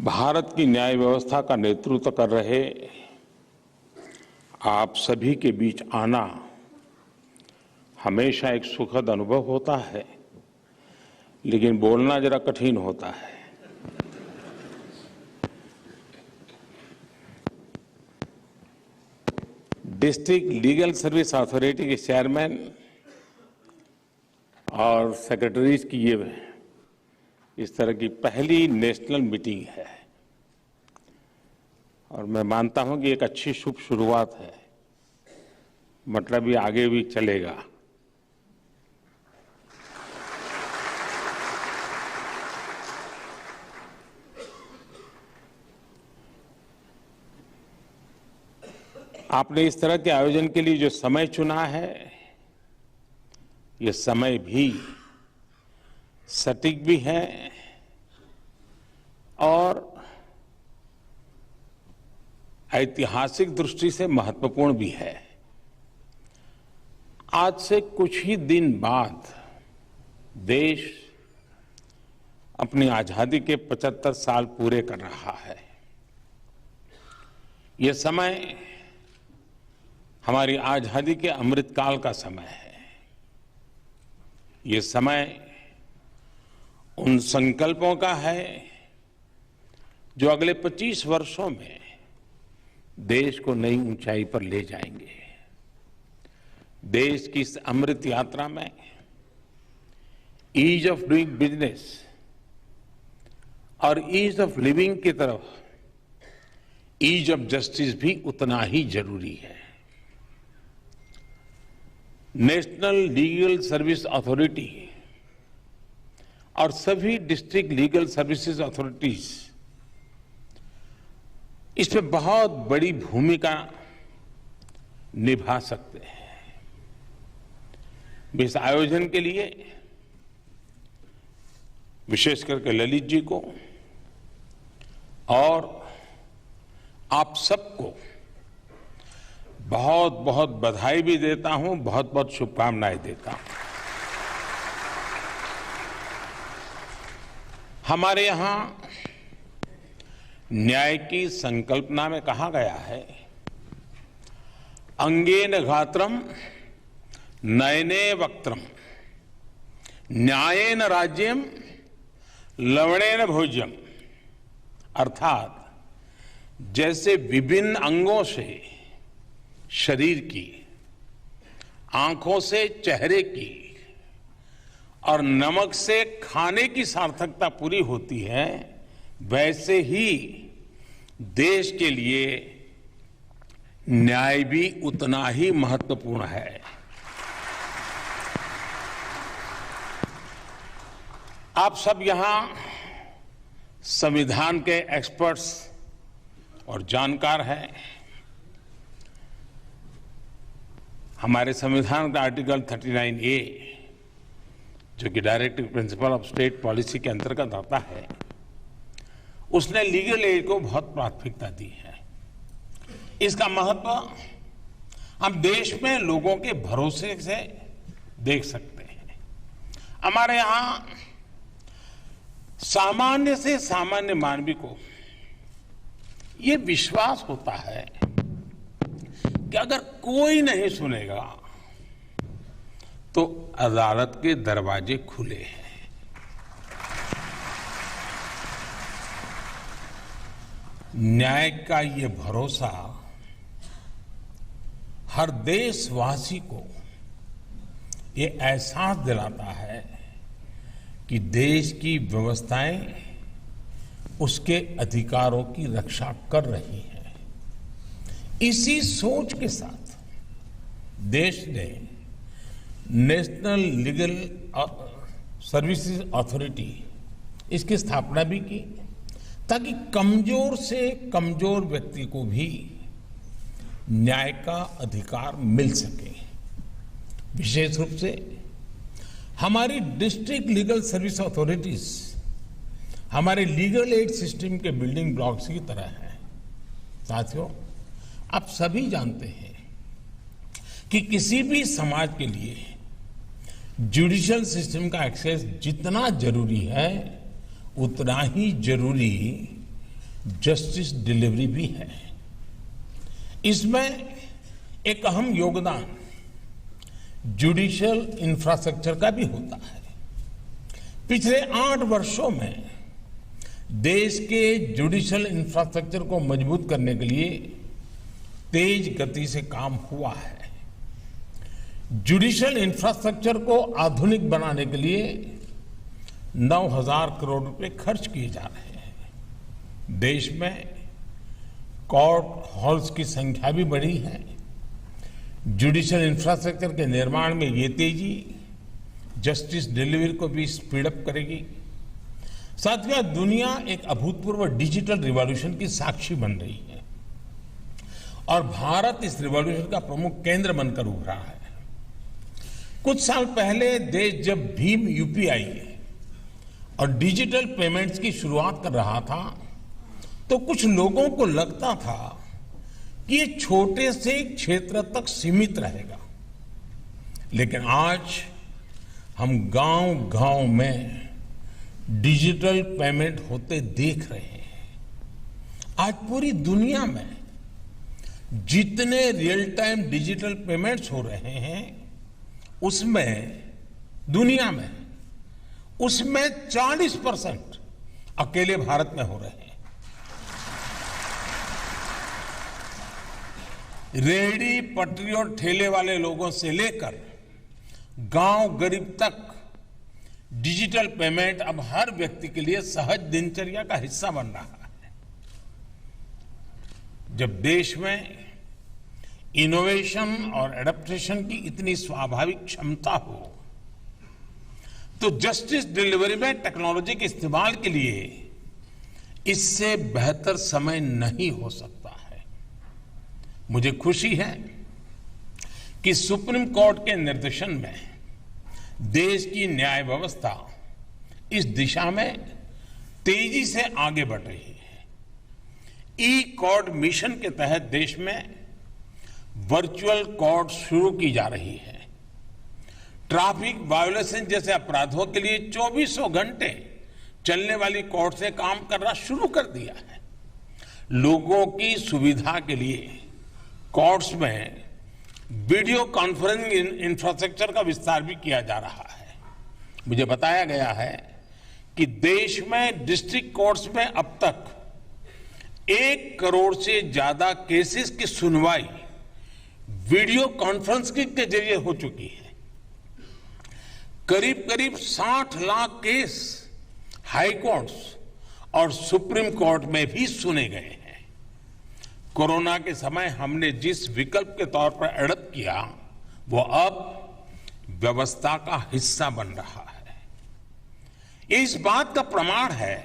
भारत की न्याय व्यवस्था का नेतृत्व कर रहे आप सभी के बीच आना हमेशा एक सुखद अनुभव होता है, लेकिन बोलना जरा कठिन होता है। डिस्ट्रिक्ट लीगल सर्विस अथॉरिटी के चेयरमैन और सेक्रेटरीज की ये इस तरह की पहली नेशनल मीटिंग है और मैं मानता हूं कि एक अच्छी शुभ शुरुआत है, मतलब ये आगे भी चलेगा। आपने इस तरह के आयोजन के लिए जो समय चुना है, ये समय भी सटीक भी है और ऐतिहासिक दृष्टि से महत्वपूर्ण भी है। आज से कुछ ही दिन बाद देश अपनी आजादी के 75 साल पूरे कर रहा है। ये समय हमारी आजादी के अमृतकाल का समय है। ये समय उन संकल्पों का है जो अगले 25 वर्षों में देश को नई ऊंचाई पर ले जाएंगे। देश की इस अमृत यात्रा में ईज ऑफ डूइंग बिजनेस और ईज ऑफ लिविंग की तरफ ईज ऑफ जस्टिस भी उतना ही जरूरी है। नेशनल लीगल सर्विस अथॉरिटी और सभी डिस्ट्रिक्ट लीगल सर्विसेज अथॉरिटीज इसमें बहुत बड़ी भूमिका निभा सकते हैं। इस आयोजन के लिए विशेष करके ललित जी को और आप सबको बहुत बहुत बधाई भी देता हूं, बहुत बहुत शुभकामनाएं देता हूं। हमारे यहां न्याय की संकल्पना में कहा गया है, अंगेन गात्रम नयने वक्त्रम न्यायेन राज्यम लवणेन भोज्यम। अर्थात जैसे विभिन्न अंगों से शरीर की, आंखों से चेहरे की और नमक से खाने की सार्थकता पूरी होती है, वैसे ही देश के लिए न्याय भी उतना ही महत्वपूर्ण है। आप सब यहां संविधान के एक्सपर्ट्स और जानकार हैं। हमारे संविधान का आर्टिकल 39A जो कि directive principle of state policy के अंतर्गत आता है, उसने लीगल एड को बहुत प्राथमिकता दी है। इसका महत्व हम देश में लोगों के भरोसे से देख सकते हैं। हमारे यहां सामान्य से सामान्य मानवी को ये विश्वास होता है कि अगर कोई नहीं सुनेगा तो अदालत के दरवाजे खुले हैं। न्याय का ये भरोसा हर देशवासी को ये एहसास दिलाता है कि देश की व्यवस्थाएं उसके अधिकारों की रक्षा कर रही हैं। इसी सोच के साथ देश ने नेशनल लीगल सर्विसेज अथॉरिटी इसकी स्थापना भी की, ताकि कमजोर से कमजोर व्यक्ति को भी न्याय का अधिकार मिल सके। विशेष रूप से हमारी डिस्ट्रिक्ट लीगल सर्विस अथॉरिटीज हमारे लीगल एड सिस्टम के बिल्डिंग ब्लॉक्स की तरह है। साथियों, आप सभी जानते हैं कि किसी भी समाज के लिए जुडिशियल सिस्टम का एक्सेस जितना जरूरी है, उतना ही जरूरी जस्टिस डिलीवरी भी है। इसमें एक अहम योगदान जुडिशियल इंफ्रास्ट्रक्चर का भी होता है। पिछले 8 वर्षों में देश के जुडिशियल इंफ्रास्ट्रक्चर को मजबूत करने के लिए तेज गति से काम हुआ है। जुडिशियल इंफ्रास्ट्रक्चर को आधुनिक बनाने के लिए 9,000 करोड़ रुपए खर्च किए जा रहे हैं। देश में कोर्ट हॉल्स की संख्या भी बढ़ी है। जुडिशियल इंफ्रास्ट्रक्चर के निर्माण में ये तेजी जस्टिस डिलीवरी को भी स्पीड अप करेगी। साथियों, दुनिया एक अभूतपूर्व डिजिटल रिवॉल्यूशन की साक्षी बन रही है और भारत इस रिवॉल्यूशन का प्रमुख केंद्र बनकर उभरा है। कुछ साल पहले देश जब भीम यूपीआई और डिजिटल पेमेंट्स की शुरुआत कर रहा था तो कुछ लोगों को लगता था कि ये छोटे से क्षेत्र तक सीमित रहेगा, लेकिन आज हम गांव-गांव में डिजिटल पेमेंट होते देख रहे हैं। आज पूरी दुनिया में जितने रियल टाइम डिजिटल पेमेंट्स हो रहे हैं उसमें दुनिया में उसमें 40% अकेले भारत में हो रहे हैं। रेहड़ी पटरी और ठेले वाले लोगों से लेकर गांव गरीब तक डिजिटल पेमेंट अब हर व्यक्ति के लिए सहज दिनचर्या का हिस्सा बन रहा है। जब देश में इनोवेशन और एडेप्टेशन की इतनी स्वाभाविक क्षमता हो तो जस्टिस डिलीवरी में टेक्नोलॉजी के इस्तेमाल के लिए इससे बेहतर समय नहीं हो सकता है। मुझे खुशी है कि सुप्रीम कोर्ट के निर्देशन में देश की न्याय व्यवस्था इस दिशा में तेजी से आगे बढ़ रही है। ई कोर्ट मिशन के तहत देश में वर्चुअल कोर्ट शुरू की जा रही है। ट्रैफिक वायोलेशन जैसे अपराधों के लिए 24 घंटे चलने वाली कोर्ट से काम करना शुरू कर दिया है। लोगों की सुविधा के लिए कोर्ट्स में वीडियो कॉन्फ्रेंसिंग इंफ्रास्ट्रक्चर का विस्तार भी किया जा रहा है। मुझे बताया गया है कि देश में डिस्ट्रिक्ट कोर्ट्स में अब तक 1 करोड़ से ज्यादा केसेस की सुनवाई वीडियो कॉन्फ्रेंसिंग के जरिए हो चुकी है। करीब करीब 60 लाख केस हाई कोर्ट्स और सुप्रीम कोर्ट में भी सुने गए हैं। कोरोना के समय हमने जिस विकल्प के तौर पर एडप्ट किया वो अब व्यवस्था का हिस्सा बन रहा है। ये इस बात का प्रमाण है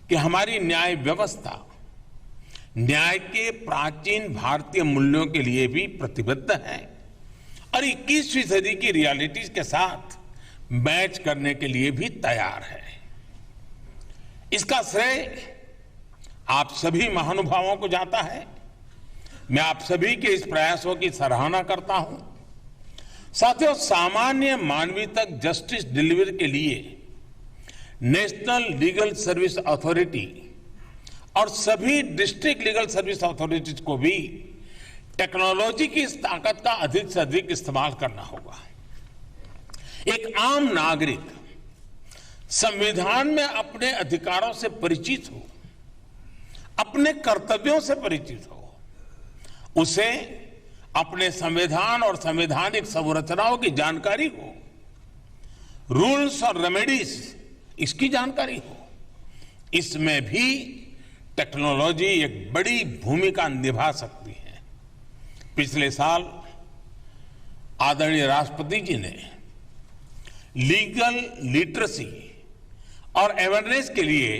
कि हमारी न्याय व्यवस्था न्याय के प्राचीन भारतीय मूल्यों के लिए भी प्रतिबद्ध है और 21वीं सदी की रियलिटीज के साथ मैच करने के लिए भी तैयार है। इसका श्रेय आप सभी महानुभावों को जाता है। मैं आप सभी के इस प्रयासों की सराहना करता हूं। साथियों, सामान्य मानवीय तक जस्टिस डिलीवरी के लिए नेशनल लीगल सर्विस अथॉरिटी और सभी डिस्ट्रिक्ट लीगल सर्विस अथॉरिटीज को भी टेक्नोलॉजी की इस ताकत का अधिक से अधिक इस्तेमाल करना होगा। एक आम नागरिक संविधान में अपने अधिकारों से परिचित हो, अपने कर्तव्यों से परिचित हो, उसे अपने संविधान और संवैधानिक संरचनाओं की जानकारी हो, रूल्स और रेमेडीज इसकी जानकारी हो। इसमें भी टेक्नोलॉजी एक बड़ी भूमिका निभा सकती है। पिछले साल आदरणीय राष्ट्रपति जी ने लीगल लिटरेसी और अवेयरनेस के लिए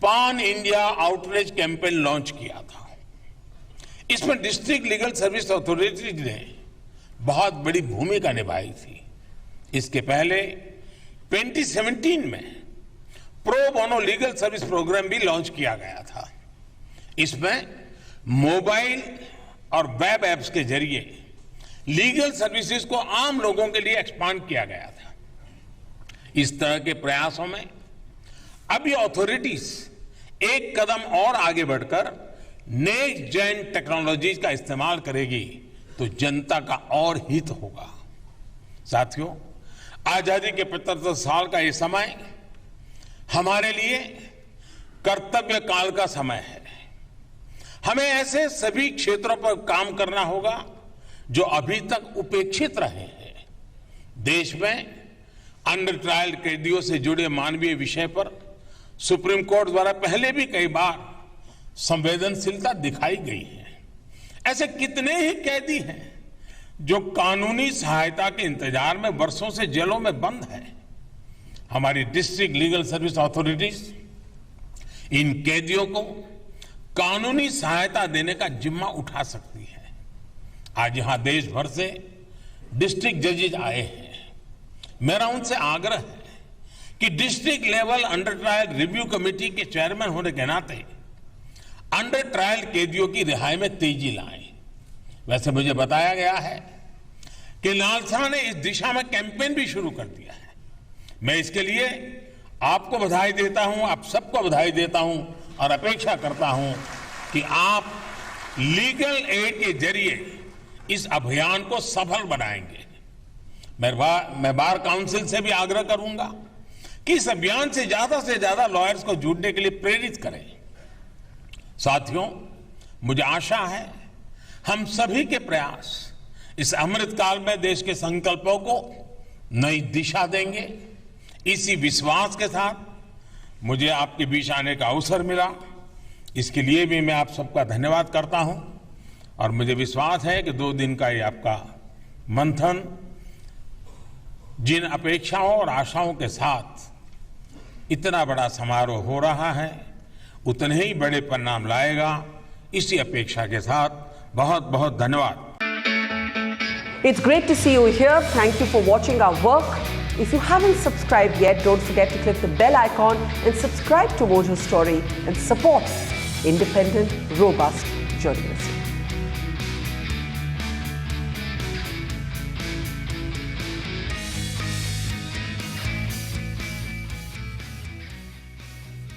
पान इंडिया आउटरीच कैंपेन लॉन्च किया था। इसमें डिस्ट्रिक्ट लीगल सर्विस अथॉरिटीज ने बहुत बड़ी भूमिका निभाई थी। इसके पहले 2017 में pro bono legal service programme भी लॉन्च किया गया था। इसमें मोबाइल और वेब एप्स के जरिए लीगल सर्विसेज को आम लोगों के लिए एक्सपांड किया गया था। इस तरह के प्रयासों में अब ये अथॉरिटीज एक कदम और आगे बढ़कर नेक्स्ट जेन टेक्नोलॉजीज का इस्तेमाल करेगी तो जनता का और हित होगा। साथियों, आजादी के 75 साल का ये समय हमारे लिए कर्तव्य काल का समय है। हमें ऐसे सभी क्षेत्रों पर काम करना होगा जो अभी तक उपेक्षित रहे हैं। देश में अंडर ट्रायल कैदियों से जुड़े मानवीय विषय पर सुप्रीम कोर्ट द्वारा पहले भी कई बार संवेदनशीलता दिखाई गई है। ऐसे कितने ही कैदी हैं जो कानूनी सहायता के इंतजार में वर्षों से जेलों में बंद है। हमारी डिस्ट्रिक्ट लीगल सर्विस अथॉरिटीज इन कैदियों को कानूनी सहायता देने का जिम्मा उठा सकती है। आज यहां देश भर से डिस्ट्रिक्ट जजेज आए हैं। मेरा उनसे आग्रह है कि district level under trial review committee के चेयरमैन होने के नाते अंडर ट्रायल कैदियों की रिहाई में तेजी लाएं। वैसे मुझे बताया गया है कि नालसा ने इस दिशा में कैंपेन भी शुरू कर दिया है। मैं इसके लिए आपको बधाई देता हूं, आप सबको बधाई देता हूं और अपेक्षा करता हूं कि आप लीगल एड के जरिए इस अभियान को सफल बनाएंगे। मैं बार काउंसिल से भी आग्रह करूंगा कि इस अभियान से ज्यादा लॉयर्स को जुड़ने के लिए प्रेरित करें। साथियों, मुझे आशा है हम सभी के प्रयास इस अमृतकाल में देश के संकल्पों को नई दिशा देंगे। इसी विश्वास के साथ मुझे आपके बीच आने का अवसर मिला, इसके लिए भी मैं आप सबका धन्यवाद करता हूं और मुझे विश्वास है कि 2 दिन का ये आपका मंथन जिन अपेक्षाओं और आशाओं के साथ इतना बड़ा समारोह हो रहा है उतने ही बड़े परिणाम लाएगा। इसी अपेक्षा के साथ बहुत बहुत धन्यवाद। It's great to see you here. Thank you for watching our work. If you haven't subscribed yet, don't forget to click the bell icon and subscribe to Mojo Story and support independent, robust journalism.